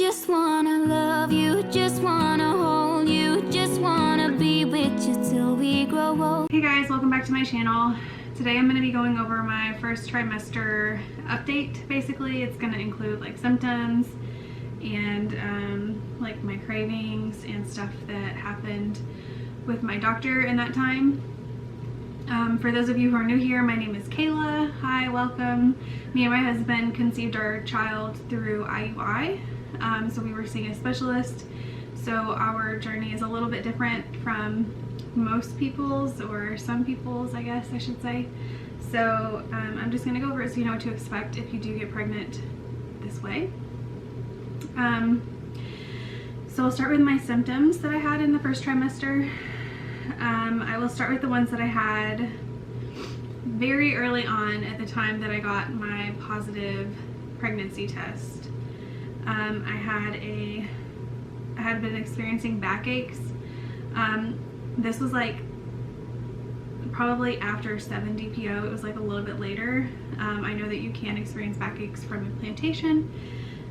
just wanna love you, just wanna hold you, just wanna be with you till we grow old. Hey guys, welcome back to my channel. Today I'm going to be going over my first trimester update. Basically, it's going to include like symptoms and like my cravings and stuff that happened with my doctor in that time. For those of you who are new here, my name is Kayla. Hi, welcome. Me and my husband conceived our child through IUI, so we were seeing a specialist. So our journey is a little bit different from most people's, or some people's, I guess I should say. So I'm just going to go over it so you know what to expect if you do get pregnant this way. So I'll start with my symptoms that I had in the first trimester. I will start with the ones that I had very early on at the time that I got my positive pregnancy test. I had been experiencing backaches. This was like probably after 7 DPO. It was like a little bit later. I know that you can experience backaches from implantation.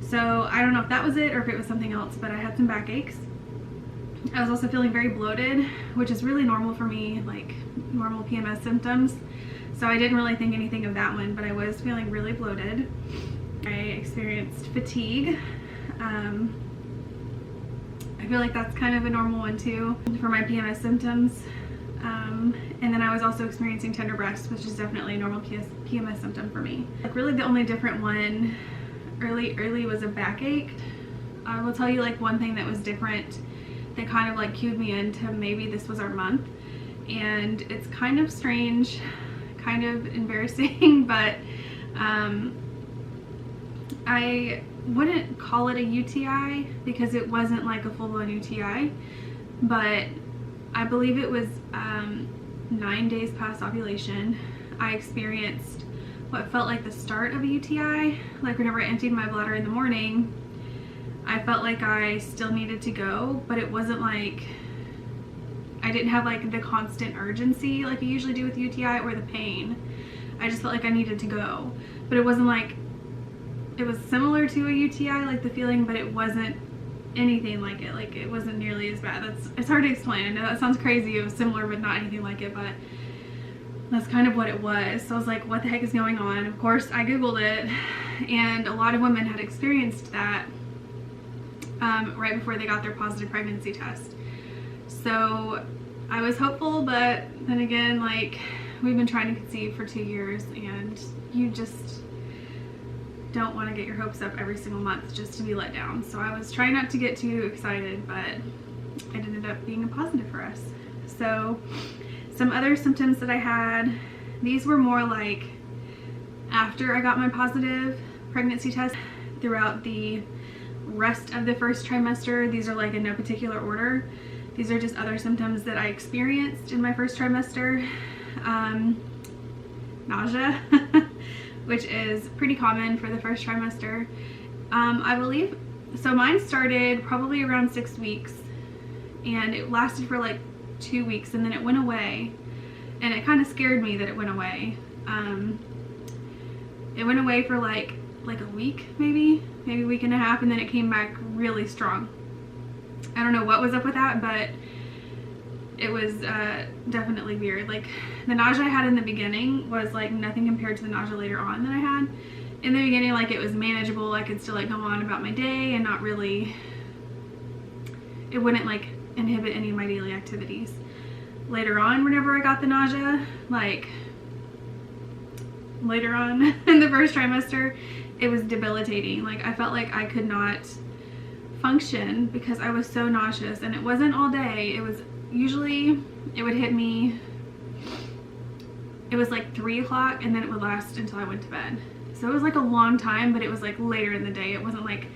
So I don't know if that was it or if it was something else, but I had some backaches. I was also feeling very bloated, which is really normal for me, like normal PMS symptoms. So I didn't really think anything of that one, but I was feeling really bloated. I experienced fatigue. I feel like that's kind of a normal one too for my PMS symptoms. And then I was also experiencing tender breasts, which is definitely a normal PMS symptom for me. Like really the only different one early was a backache. I will tell you like one thing that was different that kind of like cued me into maybe this was our month. And it's kind of strange, kind of embarrassing, but I wouldn't call it a UTI because it wasn't like a full-blown UTI, but I believe it was 9 days past ovulation. I experienced what felt like the start of a UTI. Like whenever I emptied my bladder in the morning, I felt like I still needed to go, but it wasn't like, I didn't have like the constant urgency like you usually do with UTI or the pain. I just felt like I needed to go, but it wasn't like, it was similar to a UTI, like the feeling, but it wasn't anything like it. Like it wasn't nearly as bad. It's hard to explain. I know that sounds crazy. It was similar, but not anything like it, but that's kind of what it was. So I was like, what the heck is going on? Of course, I Googled it, and a lot of women had experienced that right before they got their positive pregnancy test. So I was hopeful, but then again, like we've been trying to conceive for 2 years, and you just don't want to get your hopes up every single month just to be let down. So I was trying not to get too excited, but it ended up being a positive for us. So some other symptoms that I had, these were more like after I got my positive pregnancy test. Throughout the rest of the first trimester, these are like in no particular order. These are just other symptoms that I experienced in my first trimester. Nausea, which is pretty common for the first trimester. I believe, so mine started probably around 6 weeks, and it lasted for like 2 weeks, and then it went away, and it kind of scared me that it went away. It went away for like a week, maybe a week and a half, and then it came back really strong. I don't know what was up with that, but it was definitely weird. Like the nausea I had in the beginning was like nothing compared to the nausea later on that I had. In the beginning, like it was manageable. I could still like go on about my day and not really, it wouldn't like inhibit any of my daily activities. Later on, whenever I got the nausea, like later on in the first trimester, it was debilitating. Like I felt like I could not function because I was so nauseous, and it wasn't all day. It was usually, it would hit me, it was like 3 o'clock, and then it would last until I went to bed. So it was like a long time, but it was like later in the day. It wasn't like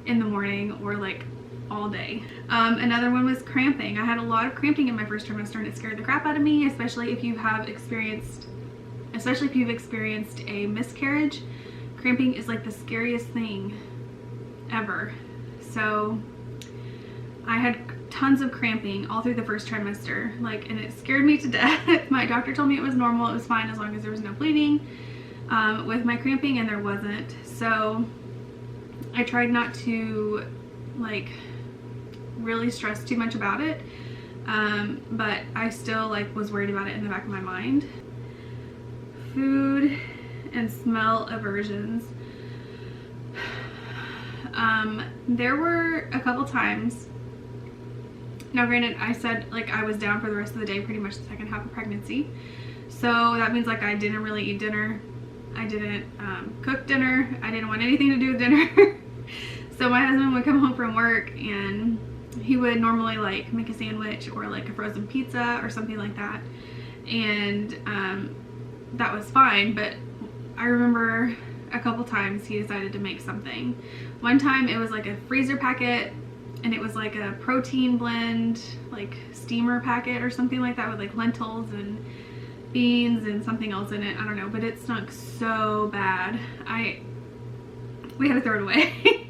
in the morning or like all day. Another one was cramping. I had a lot of cramping in my first trimester, and it scared the crap out of me, especially if you've experienced a miscarriage. Cramping is like the scariest thing ever. So I had tons of cramping all through the first trimester, like, and it scared me to death. My doctor told me it was normal, it was fine as long as there was no bleeding with my cramping, and there wasn't. So I tried not to like really stress too much about it, but I still like was worried about it in the back of my mind. Food and smell aversions. There were a couple times. Now granted, I said like I was down for the rest of the day pretty much the second half of pregnancy, so that means like I didn't really eat dinner, I didn't cook dinner, I didn't want anything to do with dinner. So my husband would come home from work and he would normally like make a sandwich or like a frozen pizza or something like that, and that was fine. But I remember a couple times he decided to make something. One time it was like a freezer packet, and it was like a protein blend, like steamer packet or something like that with like lentils and beans and something else in it. I don't know, but it stunk so bad. We had to throw it away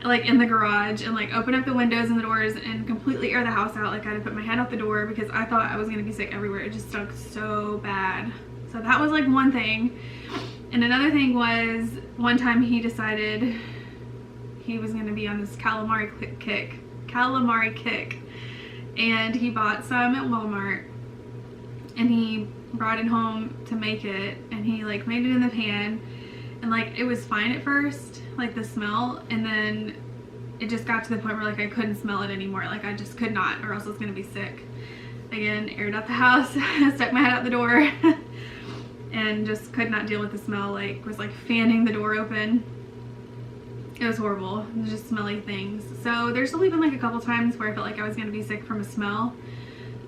like in the garage, and like open up the windows and the doors and completely air the house out. Like I had to put my head out the door because I thought I was gonna be sick everywhere. It just stunk so bad. So that was like one thing. And another thing was one time he decided he was gonna be on this calamari kick, and he bought some at Walmart and he brought it home to make it, and he like made it in the pan, and like it was fine at first, like the smell, and then it just got to the point where like I couldn't smell it anymore. Like I just could not, or else I was gonna be sick. Again, aired out the house, stuck my head out the door and just could not deal with the smell. Like was like fanning the door open. It was horrible. It was just smelly things. So there's only been like a couple times where I felt like I was gonna be sick from a smell,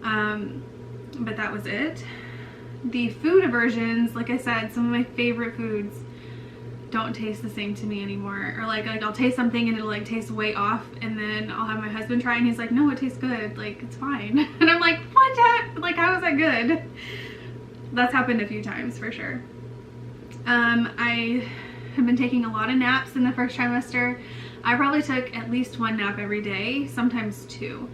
but that was it. The food aversions, like I said, some of my favorite foods don't taste the same to me anymore. Or like I'll taste something and it'll like taste way off, and then I'll have my husband try and he's like, no, it tastes good, like it's fine. And I'm like, what? Like how is that good? That's happened a few times for sure. I have been taking a lot of naps in the first trimester. I probably took at least one nap every day, sometimes two.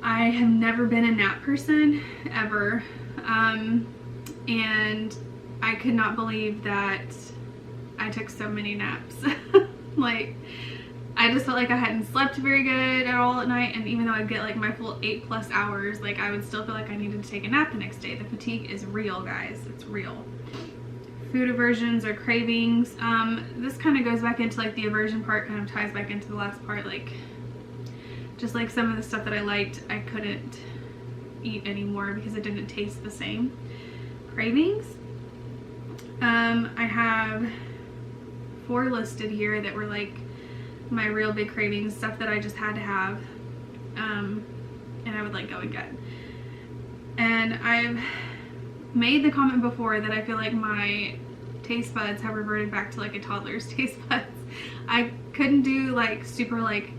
I have never been a nap person ever, and I could not believe that I took so many naps. Like I just felt like I hadn't slept very good at all at night, and even though I'd get like my full 8+ hours, like I would still feel like I needed to take a nap the next day. The fatigue is real, guys. It's real. Food aversions or cravings. This kind of goes back into like the aversion part, kind of ties back into the last part. Like just like some of the stuff that I liked, I couldn't eat anymore because it didn't taste the same. Cravings. I have 4 listed here that were like my real big cravings, stuff that I just had to have, and I would like go and get. And I've made the comment before that I feel like my taste buds have reverted back to like a toddler's taste buds. I couldn't do like super like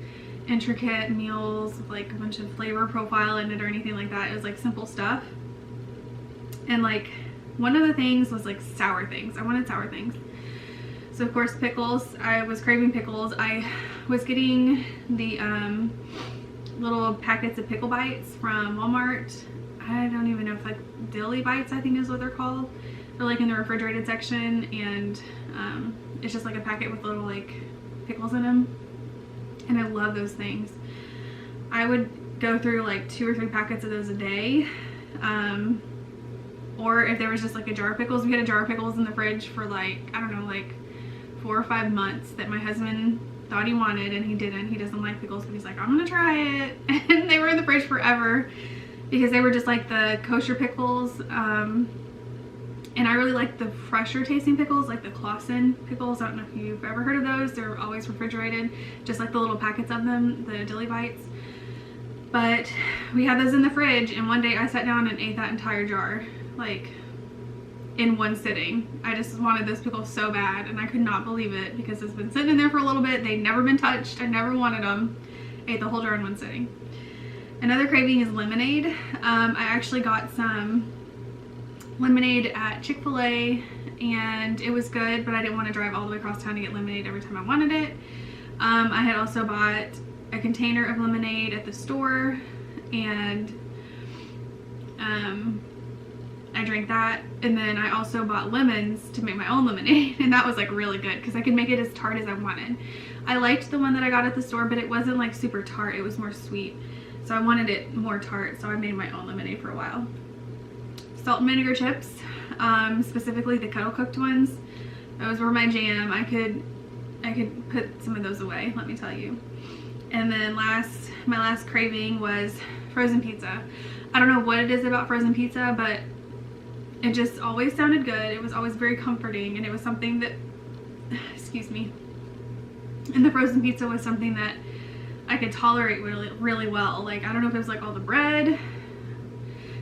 intricate meals with like a bunch of flavor profile in it or anything like that. It was like simple stuff. And like one of the things was like sour things. I wanted sour things. So of course pickles. I was craving pickles. I was getting the little packets of pickle bites from Walmart. I don't even know if like dilly bites, I think is what they're called. They're like in the refrigerated section, and it's just like a packet with little like pickles in them, and I love those things. I would go through like 2 or 3 packets of those a day, or if there was just like a jar of pickles, we had a jar of pickles in the fridge for like, I don't know, like 4 or 5 months that my husband thought he wanted, and he didn't. He doesn't like pickles, but he's like, I'm gonna try it. And they were in the fridge forever because they were just like the kosher pickles, and I really like the fresher tasting pickles, like the Clausen pickles. I don't know if you've ever heard of those. They're always refrigerated, just like the little packets of them, the dilly bites. But we had those in the fridge, and one day I sat down and ate that entire jar, like in one sitting. I just wanted those pickles so bad, and I could not believe it because it's been sitting in there for a little bit. They'd never been touched. I never wanted them. Ate the whole jar in one sitting. Another craving is lemonade. I actually got some lemonade at Chick-fil-A, and it was good, but I didn't want to drive all the way across town to get lemonade every time I wanted it. I had also bought a container of lemonade at the store, and I drank that, and then I also bought lemons to make my own lemonade, and that was like really good because I could make it as tart as I wanted. I liked the one that I got at the store, but it wasn't like super tart. It was more sweet. So I wanted it more tart, so I made my own lemonade for a while. Salt and vinegar chips, specifically the kettle cooked ones. Those were my jam. I could put some of those away, let me tell you. And then my last craving was frozen pizza. I don't know what it is about frozen pizza, but it just always sounded good. It was always very comforting, and it was something that, excuse me, and the frozen pizza was something that I could tolerate really, really well. Like, I don't know if it was like all the bread,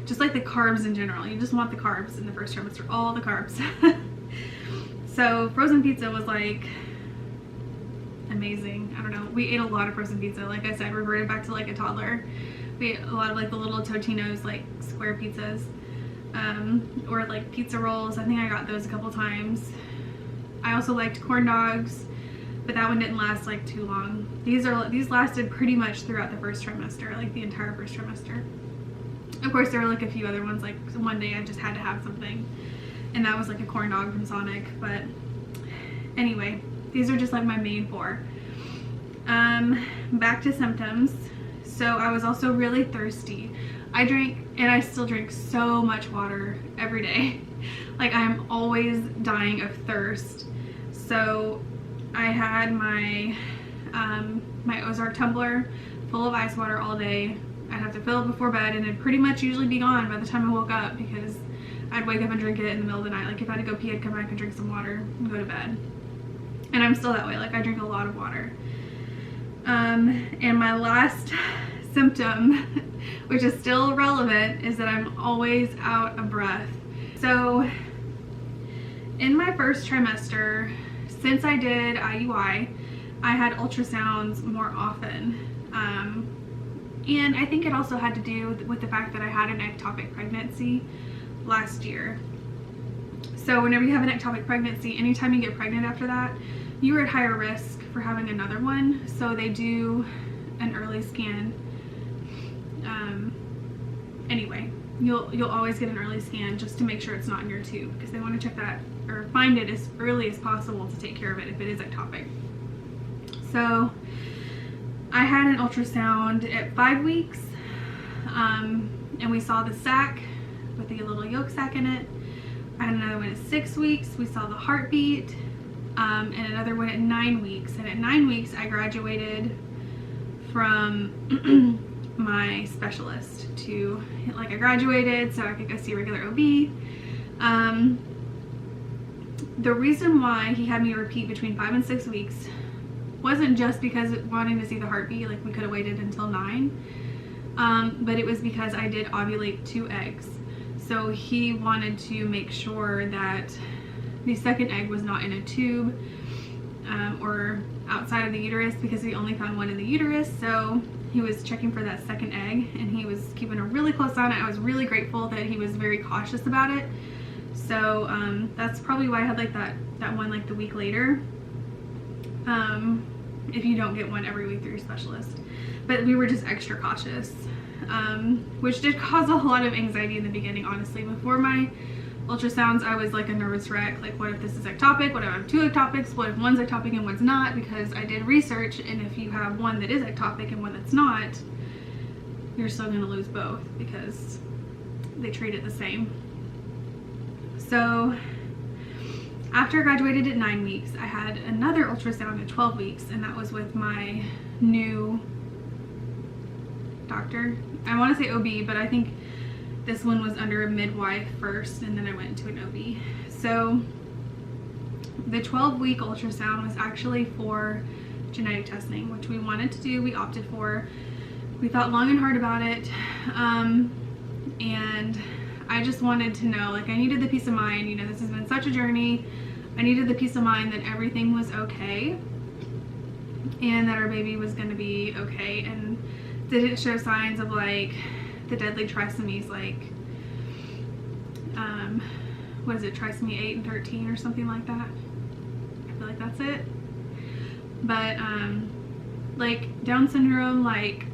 just like the carbs in general. You just want the carbs in the first trimester, all the carbs. So frozen pizza was like amazing. I don't know. We ate a lot of frozen pizza. Like I said, reverted back to like a toddler. We ate a lot of like the little Totino's, like square pizzas, or like pizza rolls. I think I got those a couple times. I also liked corn dogs, but that one didn't last like too long. These lasted pretty much throughout the first trimester, like the entire first trimester. Of course, there were like a few other ones. Like one day I just had to have something, and that was like a corn dog from Sonic. But anyway, these are just like my main four. Back to symptoms. So I was also really thirsty. I drank, and I still drink so much water every day. Like, I'm always dying of thirst. So I had my my Ozark tumbler full of ice water all day. I'd have to fill it before bed, and it'd pretty much usually be gone by the time I woke up, because I'd wake up and drink it in the middle of the night. Like, if I had to go pee, I'd come back and drink some water and go to bed. And I'm still that way. Like, I drink a lot of water. And my last symptom, which is still relevant, is that I'm always out of breath. So in my first trimester, since I did IUI, I had ultrasounds more often. And I think it also had to do with the fact that I had an ectopic pregnancy last year. So whenever you have an ectopic pregnancy, anytime you get pregnant after that, you are at higher risk for having another one. So they do an early scan. Anyway, you'll always get an early scan just to make sure it's not in your tube, because they want to check that or find it as early as possible to take care of it if it is ectopic. So I had an ultrasound at 5 weeks, and we saw the sac with the little yolk sac in it. I had another one at 6 weeks. We saw the heartbeat, and another one at 9 weeks. And at 9 weeks, I graduated from my specialist to, like, I graduated so I could go see a regular OB. The reason why he had me repeat between 5 and 6 weeks wasn't just because wanting to see the heartbeat, like we could have waited until 9, but it was because I did ovulate 2 eggs. So he wanted to make sure that the second egg was not in a tube or outside of the uterus, because he only found one in the uterus. So he was checking for that second egg, and he was keeping a really close eye on it. I was really grateful that he was very cautious about it. So that's probably why I had like that one like the week later, if you don't get one every week through your specialist. But we were just extra cautious, which did cause a lot of anxiety in the beginning, honestly. Before my ultrasounds, I was like a nervous wreck. Like, what if this is ectopic? What if I have 2 ectopics? What if one's ectopic and one's not? Because I did research, and if you have one that is ectopic and one that's not, you're still going to lose both because they treat it the same. So after I graduated at 9 weeks, I had another ultrasound at 12 weeks, and that was with my new doctor. I want to say OB, but I think this one was under a midwife first, and then I went to an OB. So the 12-week ultrasound was actually for genetic testing, which we wanted to do. We opted for. We thought long and hard about it, and I just wanted to know, like, I needed the peace of mind. You know, this has been such a journey. I needed the peace of mind that everything was okay, and that our baby was going to be okay, and didn't show signs of like the deadly trisomies, like what is it, trisomy 8 and 13 or something like that. I feel like that's it. But like Down syndrome, like,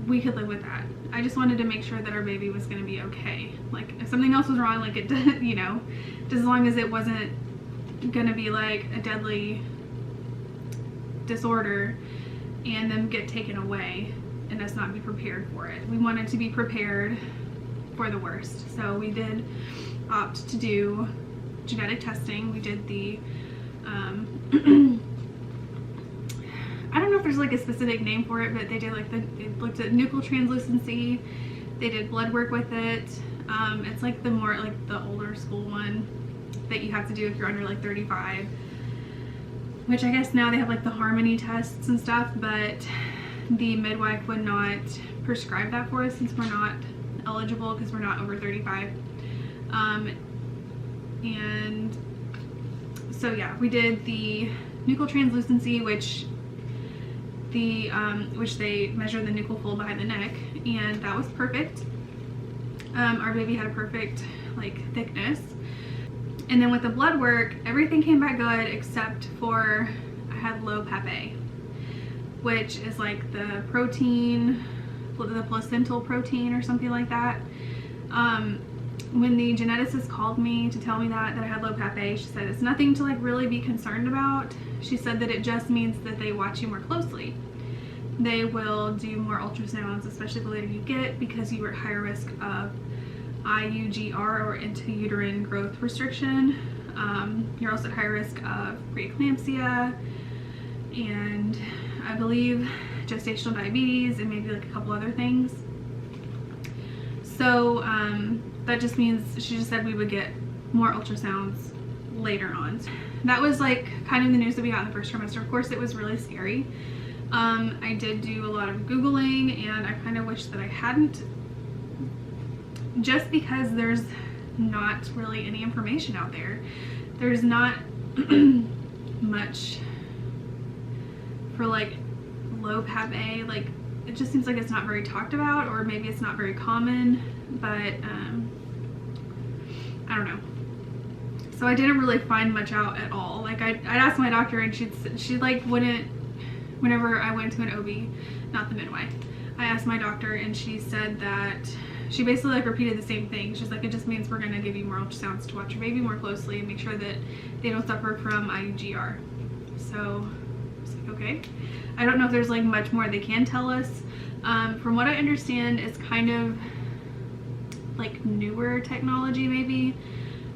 we could live with that. I just wanted to make sure that our baby was going to be okay. Like, if something else was wrong, like it did, you know, just as long as it wasn't going to be like a deadly disorder and them get taken away and us not be prepared for it. We wanted to be prepared for the worst. So we did opt to do genetic testing. We did the I don't know if there's like a specific name for it, but they did like they looked at nuchal translucency. They did blood work with it. It's like the more like the older school one that you have to do if you're under like 35, which I guess now they have like the harmony tests and stuff, but the midwife would not prescribe that for us since we're not eligible because we're not over 35. And so yeah, we did the nuchal translucency, which they measure the nuchal fold behind the neck, and that was perfect. Our baby had a perfect like thickness. And then with the blood work, everything came back good except for I had low papp-a, which is like the protein, the placental protein or something like that. When the geneticist called me to tell me that I had low papp-a, she said it's nothing to like really be concerned about. She said that it just means that they watch you more closely. They will do more ultrasounds, especially the later you get, because you are at higher risk of IUI or intrauterine growth restriction. You're also at high risk of preeclampsia and I believe gestational diabetes and maybe like a couple other things. So that just means she just said we would get more ultrasounds later on. That was like kind of the news that we got in the first trimester. Of course, it was really scary. I did do a lot of Googling and I kind of wish that I hadn't, just because there's not really any information out there. There's not much for like low papp-a. Like it just seems like it's not very talked about, or maybe it's not very common, but I don't know. So I didn't really find much out at all. Like I'd ask my doctor and she like wouldn't, whenever I went to an OB, not the midwife, I asked my doctor and she said that she basically like repeated the same thing. She's like, it just means we're gonna give you more ultrasounds to watch your baby more closely and make sure that they don't suffer from IUGR. So I was like, okay. I don't know if there's like much more they can tell us. From what I understand, it's kind of like newer technology maybe,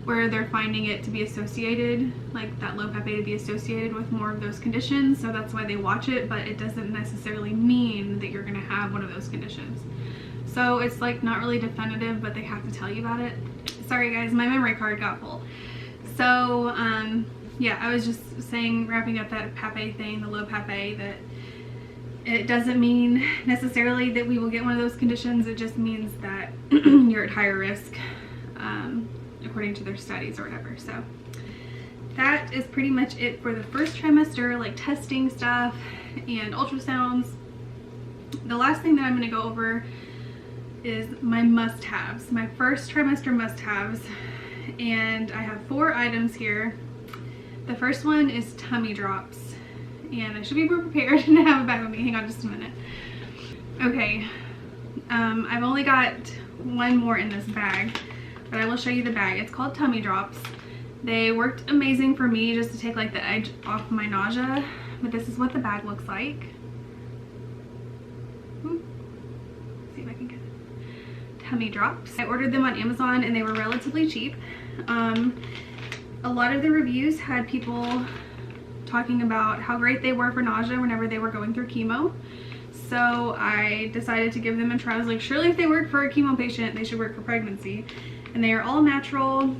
where they're finding it to be associated, like that low papp-a to be associated with more of those conditions. So that's why they watch it, but it doesn't necessarily mean that you're gonna have one of those conditions. So it's like not really definitive, but they have to tell you about it. Sorry guys, my memory card got full. So yeah, I was just saying, wrapping up that papp-a thing, the low papp-a, that it doesn't mean necessarily that we will get one of those conditions. It just means that you're at higher risk, according to their studies or whatever. So that is pretty much it for the first trimester, like testing stuff and ultrasounds. The last thing that I'm going to go over is my must-haves, my first trimester must-haves, and I have 4 items here. The first one is tummy drops, and I should be more prepared to have a bag with me. Hang on just a minute. Okay, I've only got one more in this bag, but I will show you the bag. It's called tummy drops. They worked amazing for me just to take like the edge off my nausea, but this is what the bag looks like. See if I can get it. Tummy drops. I ordered them on Amazon and they were relatively cheap. A lot of the reviews had people talking about how great they were for nausea whenever they were going through chemo. So I decided to give them a try. I was like, surely if they work for a chemo patient, they should work for pregnancy. And they are all natural.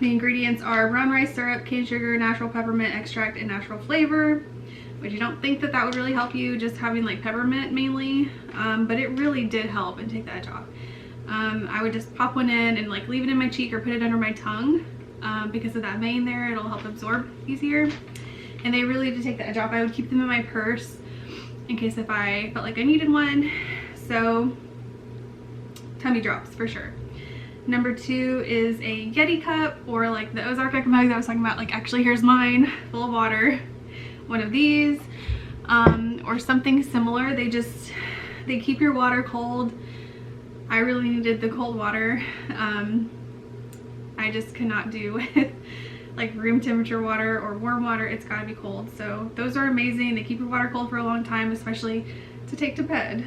The ingredients are brown rice syrup, cane sugar, natural peppermint extract, and natural flavor, which you don't think that that would really help you, just having like peppermint mainly, but it really did help and take the edge off. I would just pop one in and like leave it in my cheek or put it under my tongue, because of that vein there, it'll help absorb easier. And they really did take the edge off. I would keep them in my purse in case if I felt like I needed one. So tummy drops for sure. Number 2 is a Yeti cup, or like the Ozark mug that I was talking about. Like, actually here's mine, full of water. One of these, or something similar. They keep your water cold. I really needed the cold water. I I just cannot do with like room temperature water or warm water. It's got to be cold. So those are amazing. They keep your water cold for a long time, especially to take to bed.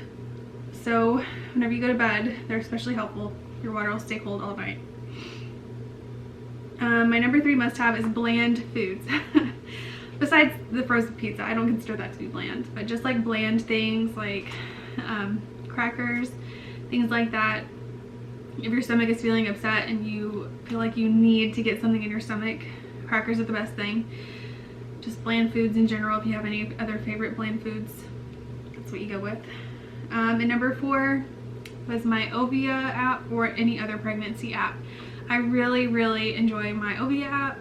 So whenever you go to bed, they're especially helpful. Your water will stay cold all night. My number 3 must-have is bland foods. Besides the frozen pizza, I don't consider that to be bland, but just like bland things like crackers, things like that. If your stomach is feeling upset and you feel like you need to get something in your stomach, crackers are the best thing. Just bland foods in general. If you have any other favorite bland foods, that's what you go with. And number 4 was my Ovia app or any other pregnancy app. I really enjoy my Ovia app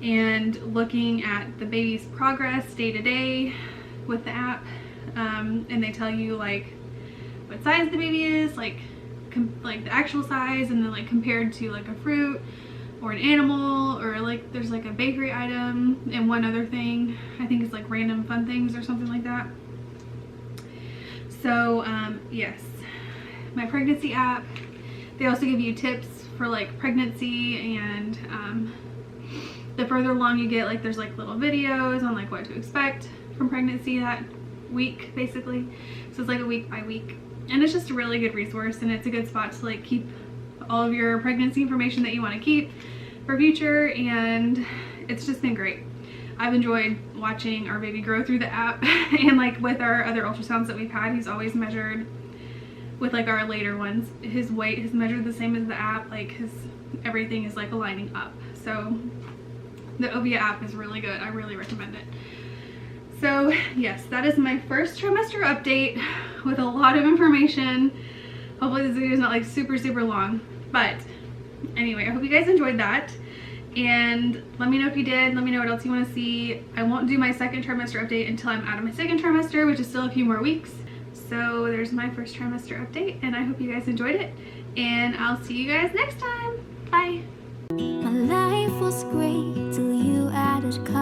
and looking at the baby's progress day to day with the app. And they tell you like what size the baby is, like the actual size, and then like compared to like a fruit or an animal, or like there's like a bakery item and one other thing. I think it's like random fun things or something like that. So yes, my pregnancy app. They also give you tips for like pregnancy, and the further along you get, like there's like little videos on like what to expect from pregnancy that week basically. So it's like a week by week. And it's just a really good resource, and it's a good spot to like keep all of your pregnancy information that you want to keep for future, and it's just been great. I've enjoyed watching our baby grow through the app, and like with our other ultrasounds that we've had, he's always measured with like our later ones. His weight is measured the same as the app, like everything is like aligning up. So the Ovia app is really good. I really recommend it. So yes, that is my first trimester update with a lot of information. Hopefully this video is not like super long, but anyway, I hope you guys enjoyed that, and let me know if you did. Let me know what else you want to see. I won't do my second trimester update until I'm out of my second trimester, which is still a few more weeks. So there's my first trimester update, and I hope you guys enjoyed it, and I'll see you guys next time. Bye. My life was great till you added color.